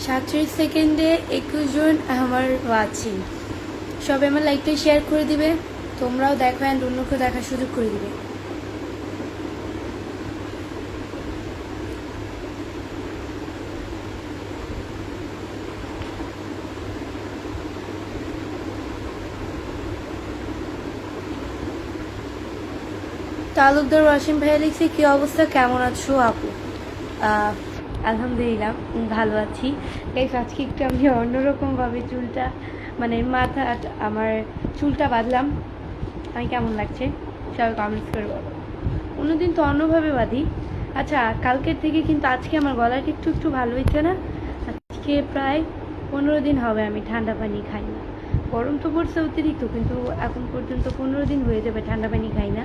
37 সেকেন্ডে 21 জন আমার ওয়াচিং। সবাই আমার লাইকটা শেয়ার করে দিবে, তোমরাও দেখো অ্যান্ড অন্যকে দেখার সুযোগ করে দিবে। তালুকদার ওয়াসিম ভাইয়া লিখছে, কি অবস্থা, কেমন আছো আপু? আলহামদুলিল্লাহ ভালো আছি। গাইস আজকে একটু আমি অন্যরকমভাবে চুলটা মানে মাথা আমার চুলটা বাঁধলাম। আমি কেমন লাগছে সবাই কমেন্টস করে বলো। অন্যদিন তো অন্যভাবে বাঁধি। আচ্ছা, কালকের থেকে কিন্তু আজকে আমার গলাটা একটু একটু ভালো হচ্ছে না? আজকে প্রায় 15 দিন হবে আমি ঠান্ডা পানি খাই না। গরম তো পড়ছে অতিরিক্ত, কিন্তু এখন পর্যন্ত 15 দিন হয়ে যাবে ঠান্ডা পানি খাই না।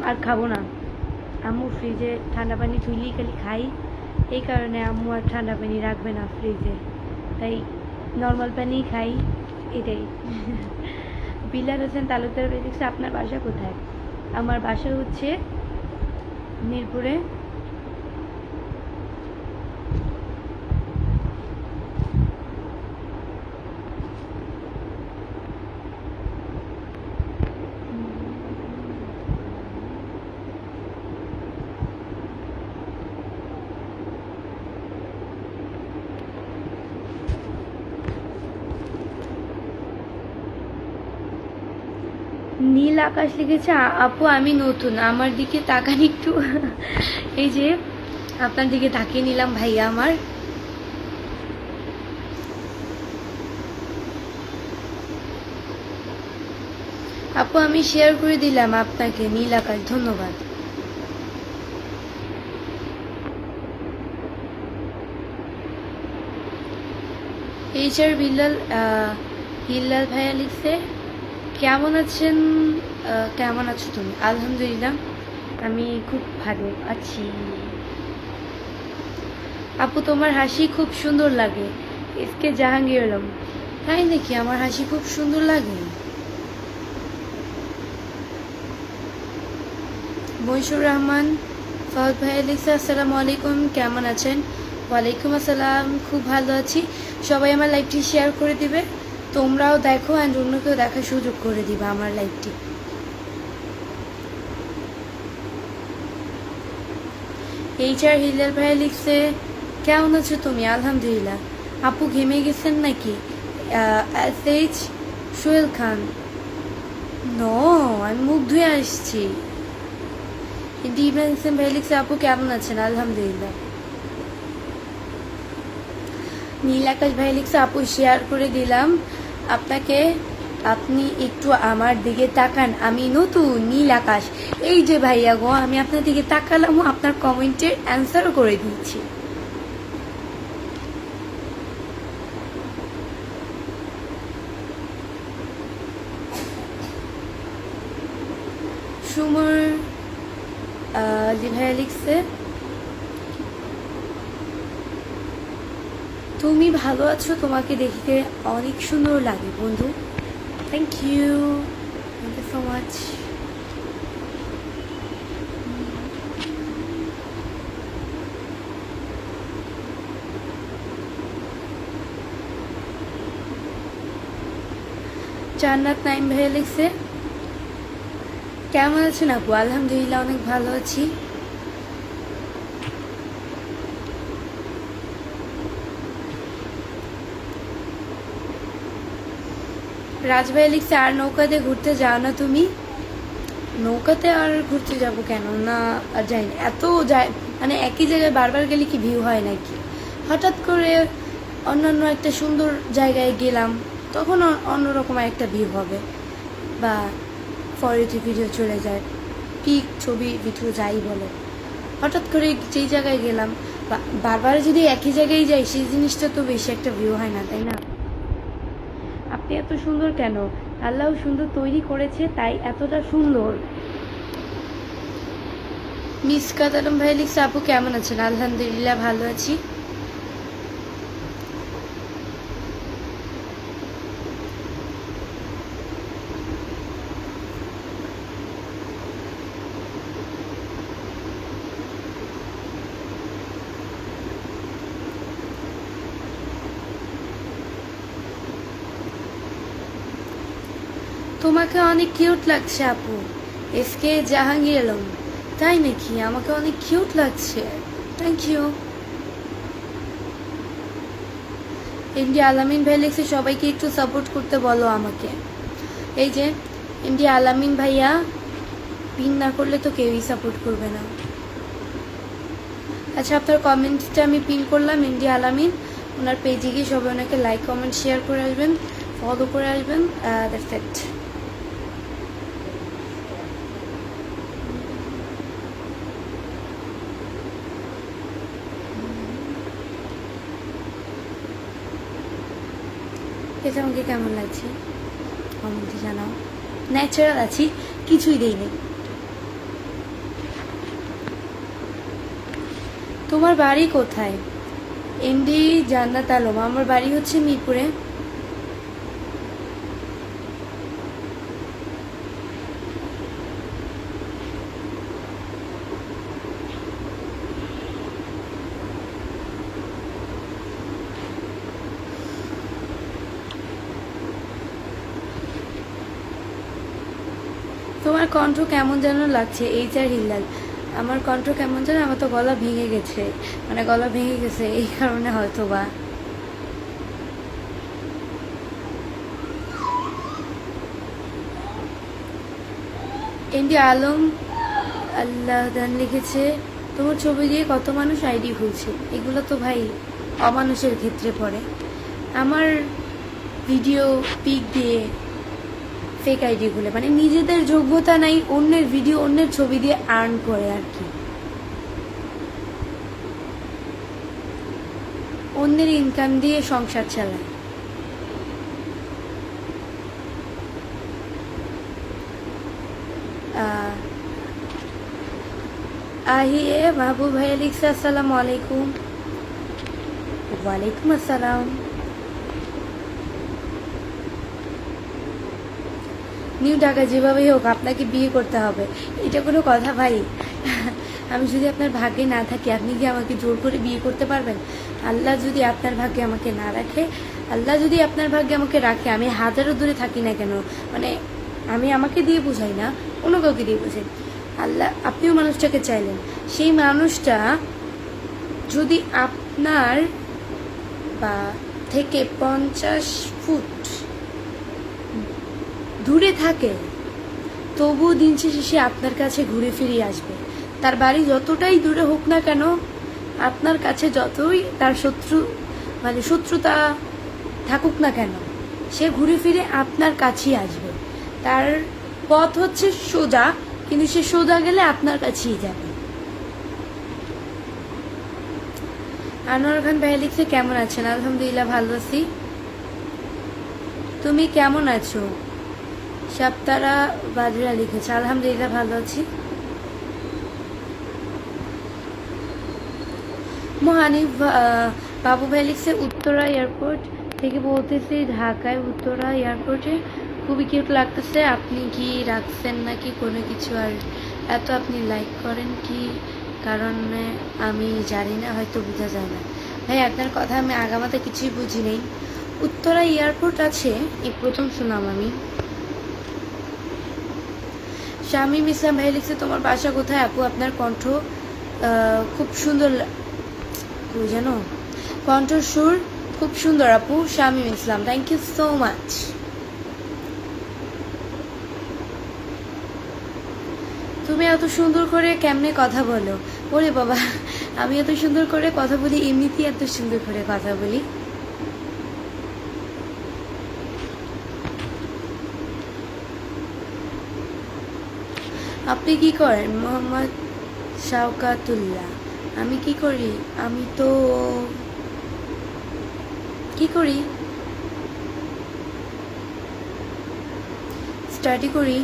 আর খাবো না। আম্মু ফ্রিজে ঠান্ডা পানি তুলি খালি খাই, এই কারণে আম্মু আর ঠান্ডা পানি রাখবে না ফ্রিজে, তাই নর্মাল পানিই খাই, এটাই। বিলাল হোসেন তালুকদার দেখছে, আপনার বাসা কোথায়? আমার বাসা হচ্ছে মিরপুরে। নীল আকাশ লিখেছে, আপু আমি নতুন, আমার দিকে তাকান একটু। এই যে আপনার দিকে তাকিয়ে নিলাম ভাইয়া আমার। আপু আমি শেয়ার করে দিলাম আপনাকে নীল আকাশ, ধন্যবাদ। এইচআর বিল্লাল হিল্লাল ভাইয়া লিখছে, কেমন আছেন? কেমন আছো তুমি? আলহামদুলিল্লাহ আমি খুব ভালো আছি। আপু তোমার হাসি খুব সুন্দর লাগে, এসকে জাহাঙ্গীর আলম। তাই নাকি? আমার হাসি খুব সুন্দর লাগে? মইশুর রহমান ফাহাদ ভাইয়া লিখছে, আসসালামু আলাইকুম, কেমন আছেন? ওয়ালাইকুম আসসালাম, খুব ভালো আছি। সবাই আমার লাইভটি শেয়ার করে দিবে, তোমরাও দেখো অ্যান্ড অন্যকেও দেখার সুযোগ করে দিবে আমার লাইভটি। এইচআর হিলাল ভাইয়া লিখছে, কেমন আছো তুমি? আলহামদুলিল্লাহ। আপু ঘেমে গেছেন নাকি? এস সোহেল খান, নো, আমি মুখ ধুয়ে আসছি। ইমরান হোসেন ভাই লিখছে, আপু কেমন আছেন? আলহামদুলিল্লাহ। নীল আকাশ ভাই লিখছে, আপু শেয়ার করে দিলাম আপনাকে, আপনি একটু আমার দিকে তাকান, আমি নতুন নীল আকাশ। এই যে ভাইয়া গো, আমি আপনার দিকে তাকালাম, আপনার কমেন্টের অ্যান্সারও করে দিয়েছি। সুমর জি ভাইয়া লিখছে, তুমি ভালো আছো, তোমাকে দেখতে অনেক সুন্দর লাগে বন্ধু। Thank you, thank you so much. Jannat Naim ভাইয়া লিখছে, কেমন আছেন আপু? আলহামদুলিল্লাহ অনেক ভালো আছি। রাজভাই লিখছে, আর নৌকাতে ঘুরতে যাও না তুমি? নৌকাতে আর ঘুরতে যাব কেন না, যাই না, এত যায় মানে একই জায়গায় বারবার গেলে কি ভিউ হয় নাকি? হঠাৎ করে অন্যান্য একটা সুন্দর জায়গায় গেলাম, তখন অন্যরকম একটা ভিউ হবে, বা ফরেতে ভিডিও চলে যায়, পিক ছবি ভিডিও যাই বলে। হঠাৎ করে যেই জায়গায় গেলাম, বারবার যদি একই জায়গায় যাই, সেই জিনিসটা তো বেশি একটা ভিউ হয় না, তাই না? আপনি এত সুন্দর কেন? আল্লাহ সুন্দর তৈরি করেছে, তাই এতটা সুন্দর। মিসকাত আলম ভাই লিখছে, আপু কেমন আছেন? আলহামদুলিল্লাহ ভালো আছি। তোমাকে অনেক কিউট লাগছে আপু। এসকে জাহাঙ্গীর আলম, তাই নাকি? আমাকে অনেক কিউট লাগছে, থ্যাংক ইউ। এমডি আলামিন ভাই লিখছে সবাইকে একটু সাপোর্ট করতে বলো আমাকে। এই যে এমডি আলামিন ভাইয়া, পিন না করলে তো কেউই সাপোর্ট করবে না। আচ্ছা, আপনার কমেন্টটা আমি পিন করলাম। এমডি আলামিন, ওনার পেজে গিয়ে সবাই ওনাকে লাইক কমেন্ট শেয়ার করে আসবেন, ফলো করে আসবেন। That's it. এটা আমাকে কেমন লাগছে কমেন্টে জানাও। ন্যাচারাল আছি, কিছুই দেইনি। তোমার বাড়ি কোথায়? এমডি জান্নাত আলম, আমার বাড়ি হচ্ছে মিরপুরে। তোমার কণ্ঠ কেমন যেন লাগছে এইচআর হিল্লাল। আমার কণ্ঠ কেমন যেন, আমার তো গলা ভেঙে গেছে, মানে গলা ভেঙে গেছে, এই কারণে হয়তো বা। এমডি আলম আল্লাহ দান লিখেছে তোমার ছবি দিয়ে কত মানুষ আইডি খুলছে। এগুলো তো ভাই অমানুষের ক্ষেত্রে পড়ে। আমার ভিডিও পিক দিয়ে ফেক আইডি খুলে, মানে নিজেদের যোগ্যতা নাই, অন্যের ভিডিও অন্যের ছবি দিয়ে আর্ন করে আর কি, অন্যের ইনকাম দিয়ে সংসার চালায়। আহিয়ে মাহবুব ভাইয়া লিখছে আসসালামু আলাইকুম। ওয়ালাইকুম আসসালাম। নিউ ঢাকা, যেভাবেই হোক আপনাকে বিয়ে করতে হবে, এটা কোনো কথা ভাই? আমি যদি আপনার ভাগ্যে না থাকি, আপনি কি আমাকে জোর করে বিয়ে করতে পারবেন? আল্লাহ যদি আপনার ভাগ্যে আমাকে না রাখে, আল্লাহ যদি আপনার ভাগ্যে আমাকে রাখে, আমি হাজারো দূরে থাকি না কেন, মানে আমি আমাকে দিয়ে বোঝাই না, অন্য কাউকে দিয়ে বোঝাই, আল্লাহ আপনিও মানুষটাকে চাইলেন, সেই মানুষটা যদি আপনার বা থেকে 50 ফুট দূরে থাকে, তবুও দিন শেষে সে আপনার কাছে ঘুরে ফিরে আসবে। তার বাড়ি যতটাই দূরে হোক না কেন, আপনার কাছে যতই তার শত্রুতা থাকুক না কেন, সে ঘুরে ফিরে আপনার কাছেই আসবে। তার পথ হচ্ছে সোজা, কিন্তু সে সোজা গেলে আপনার কাছেই যাবে। আনোয়ার খান ভাই লিখছে কেমন আছেন? আলহামদুলিল্লাহ ভালো আছি, তুমি কেমন আছো? সাপ্তারা বাদরা লিখেছে আলহামদুলিল্লাহ ভালো আছি। মোহানিফ বাবু ভাই লিখছে উত্তরা এয়ারপোর্ট থেকে বলতেছি, ঢাকায় উত্তরা এয়ারপোর্টে খুবই কিউট লাগতেছে, আপনি কি রাখছেন নাকি কোনো কিছু? আর এত আপনি লাইক করেন কি কারণে আমি জানি না, হয়তো বোঝা যায় না। ভাই আপনার কথা আমি আগামাতে কিছুই বুঝি নেই। উত্তরা এয়ারপোর্ট আছে এই প্রথম শুনলাম আমি। শামীম ইসলাম ভাই লিখছে তোমার বাসা কোথায় আপু? আপনার কণ্ঠ খুব সুন্দর, জানো কণ্ঠ সুর খুব সুন্দর আপু। শামীম ইসলাম, থ্যাংক ইউ সো মাচ। তুমি এত সুন্দর করে কেমনে কথা বলো? ওরে বাবা, আমি এত সুন্দর করে কথা বলি, এমনিতেই এত সুন্দর করে কথা বলি। আপনি কি করেন? মোহাম্মদ শাওকাতুল্লাহ। আমি কি করি? আমি তো কি করি, স্টাডি করি।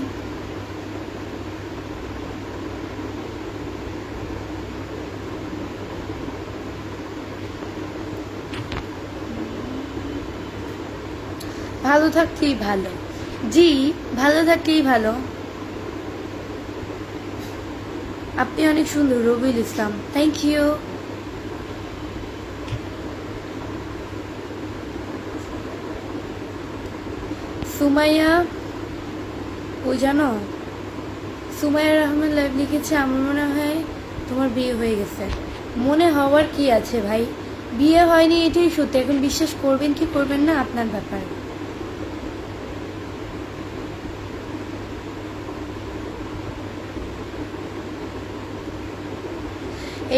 ভালো থাকলেই ভালো, জি ভালো থাকলেই ভালো। আপনি অনেক সুন্দর। Rabiul Islam, thank you. সুমাইয়া ওই জানো, সুমাইয়া রহমান লাইভ লিখেছে আমার মনে হয় তোমার বিয়ে হয়ে গেছে। মনে হওয়ার কি আছে ভাই, বিয়ে হয়নি এটাই সত্যি। এখন বিশ্বাস করবেন কি করবেন না আপনার ব্যাপার।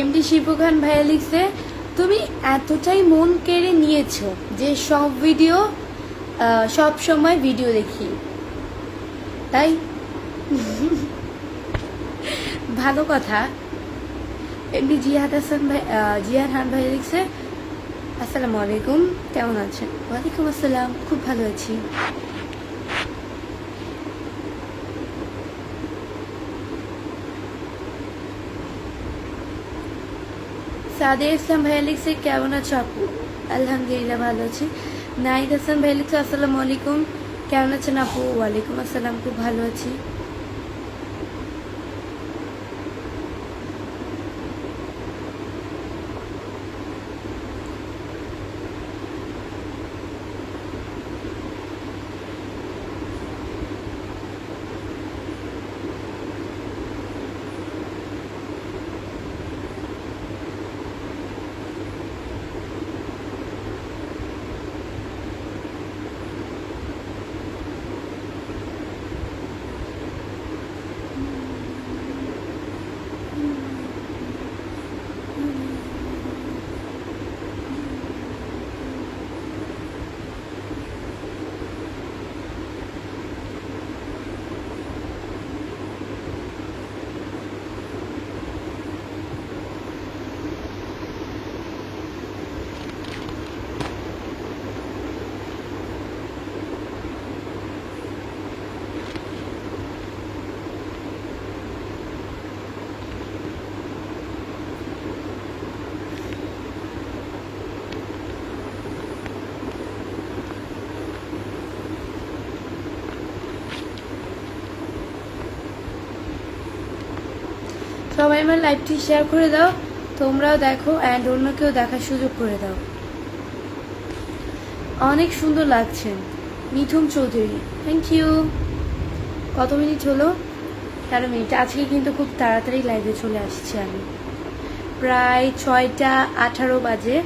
এমডি শিবু খান ভাইয়া লিখছে তুমি এতটাই মন কেড়ে নিয়েছো যে সব ভিডিও সব সময় ভিডিও দেখি, তাই ভালো কথা। এমডি জিয়াদ হাসান ভাই, জিয়াদ খান ভাই লিখছে আসসালামু আলাইকুম, কেমন আছেন? ওয়ালাইকুম আসসালাম, খুব ভালো আছি। সাদে ইসলাম ভাইয়া লিখছে কেমন আছো আপু? আলহামদুলিল্লাহ ভালো আছি। নাইদ হাসান ভাইয়া লিখছে আসসালামু আলাইকুম, কেমন আছেন আপু? ওয়ালাইকুম আসসালাম, খুব ভালো আছি। সবাই আমার লাইভটি শেয়ার করে দাও, তোমরাও দেখো অ্যান্ড অন্যকেও দেখার সুযোগ করে দাও। অনেক সুন্দর লাগছে মিঠুন চৌধুরী, থ্যাংক ইউ। কত মিনিট হলো? 13 মিনিট। আজকে কিন্তু খুব তাড়াতাড়ি লাইভে চলে আসছি আমি, প্রায় 6টা18 বাজে।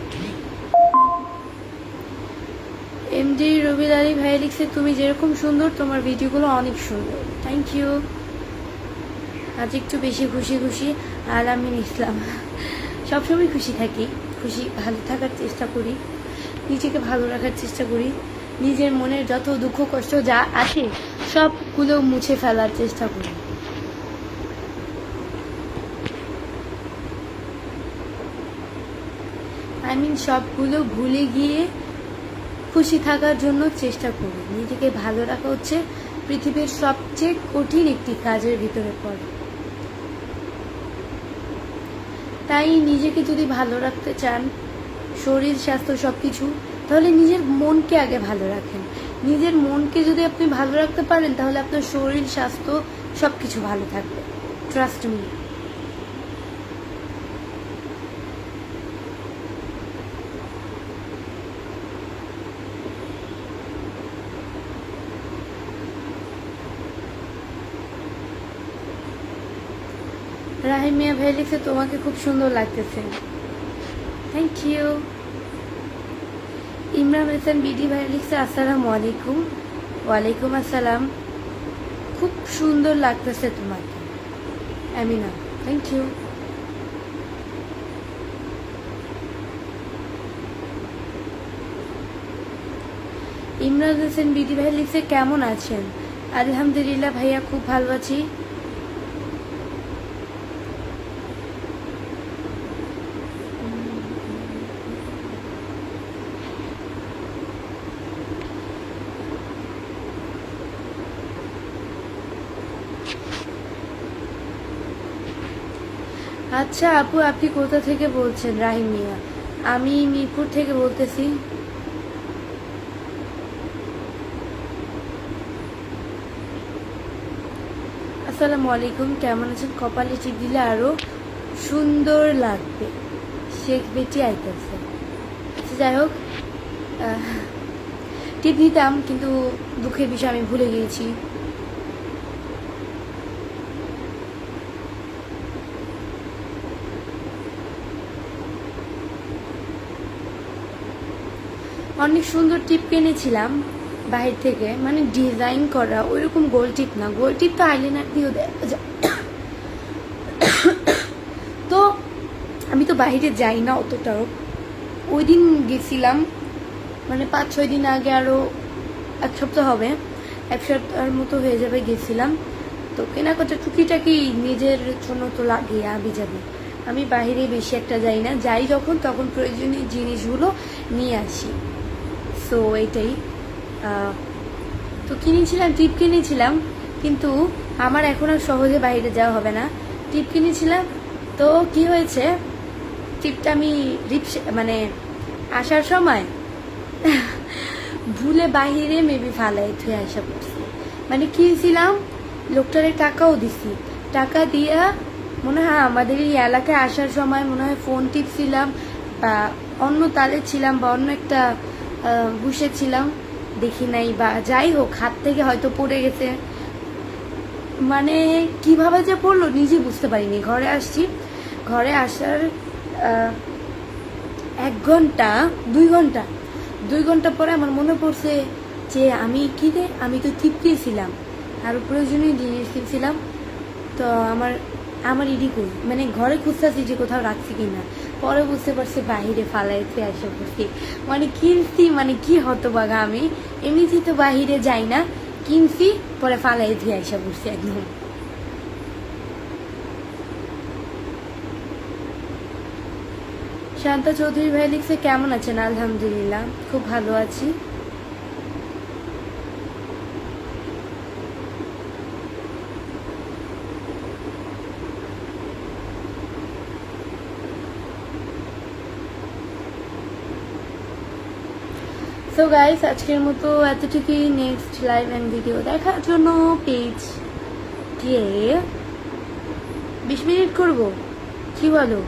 এমডি রবিল আলী ভাই লিখছে তুমি যেরকম সুন্দর তোমার ভিডিওগুলো অনেক সুন্দর, থ্যাংক ইউ। আজ একটু বেশি খুশি খুশি। আলামিন ইসলাম, সবসময় খুশি থাকি, খুশি ভালো থাকার চেষ্টা করি, নিজেকে ভালো রাখার চেষ্টা করি, নিজের মনের যত দুঃখ কষ্ট যা আসে সবগুলো মুছে ফেলার চেষ্টা করি। সবগুলো ভুলে গিয়ে খুশি থাকার জন্য চেষ্টা করি। নিজেকে ভালো রাখা হচ্ছে পৃথিবীর সবচেয়ে কঠিন একটি কাজের ভিতরে পড়ে। তাই নিজেকে যদি ভালো রাখতে চান, শরীর স্বাস্থ্য সব কিছু, তাহলে নিজের মনকে আগে ভালো রাখেন। নিজের মনকে যদি আপনি ভালো রাখতে পারেন তাহলে আপনার শরীর স্বাস্থ্য সব কিছু ভালো থাকবে, ট্রাস্ট মি। রাহিম মিয়া ভাই লিখছে তোমাকে খুব সুন্দর লাগতেছে, thank you. Imran Hasan BD ভাই লিখছে আসসালামু আলাইকুম। ওয়ালাইকুম আসসালাম, খুব সুন্দর লাগতেছে তোমাকে Amina, thank you. Imran Hasan BD ভাই লিখছে কেমন আছেন? আলহামদুলিল্লাহ ভাইয়া, খুব ভালো আছি। আচ্ছা আপু, আপনি কোথা থেকে বলছেন? রাহিম মিয়া, আমি মিরপুর থেকে বলতেছি। আসসালামু আলাইকুম, কেমন আছেন? কপালে টিপ দিলে আরো সুন্দর লাগবে, শেখ বেটি আইতেছে। আচ্ছা যাই হোক, টিপ দিতাম কিন্তু দুঃখের বিষয় আমি ভুলে গিয়েছি। অনেক সুন্দর টিপ কিনেছিলাম বাহির থেকে, মানে ডিজাইন করা, ওইরকম গোল টিপ না, গোল টিপ তো আইলাইনার দিয়েও দেওয়া যায়। তো আমি তো বাইরে যাই না অতটাও, ওই দিন গেছিলাম, মানে 5-6 দিন আগে, আরও 1 সপ্তাহ হবে, 1 সপ্তাহের মতো হয়ে যাবে গেছিলাম। তো কেনাকাটা টুকিটাকি নিজের জন্য তো লাগে, আবি যাবি, আমি বাইরে বেশি একটা যাই না, যাই যখন তখন প্রয়োজনীয় জিনিসগুলো নিয়ে আসি। সো এটাই। তো কিনেছিলাম, টিপ কিনেছিলাম, কিন্তু আমার এখন আর সহজে বাইরে যাওয়া হবে না। টিপ কিনেছিলাম, তো কি হয়েছে, টিপটা আমি মানে আসার সময় ভুলে বাহিরে মেবি ফালাই থুয়ে আসা পড়ছি। মানে কিনছিলাম, লোকটারে টাকাও দিছি, টাকা দিয়া মনে হয় আমাদের এই এলাকায় আসার সময় মনে হয় ফোন টিপছিলাম, বা অন্য তালে ছিলাম, বা অন্য একটা হুশে ছিলাম, দেখি নাই, বা যাই হোক হাত থেকে হয়তো পড়ে গেছে। মানে কিভাবে যে পড়লো নিজে বুঝতে পারিনি। ঘরে আসছি, ঘরে আসার 1 ঘন্টা 2 ঘন্টা পরে আমার মনে পড়ছে যে আমি তো টিপ দিয়েছিলাম, আরও প্রয়োজনীয় জিনিস কিনছিলাম। তো আমার ইডি কই, মানে ঘরে খুঁজতেছি যে কোথাও রাখছি কিনা, পরে বুঝতে পারছি বাহিরে ফালাইতে আসা পড়ছি। মানে কিনছি, মানে কি হতবাগা আমি, এমনিতেই তো বাহিরে যাই না, কিনছি পরে ফালাই দিয়ে আসা পড়ছি একদম। শান্তা চৌধুরী ভাই লিখছে, কেমন আছেন? আলহামদুলিল্লাহ, খুব ভালো আছি। সো গাইস, আজকের মতো এতটুকুই। নেক্সট লাইভ অ্যান্ড ভিডিও দেখার জন্য পেজ দিয়ে 20 মিনিট করব, কি বলো?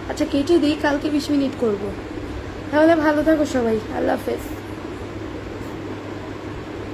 আচ্ছা কেটে দিই, কালকে 20 মিনিট করব। তাহলে ভালো থাকো সবাই, আল্লাহ হাফেজ।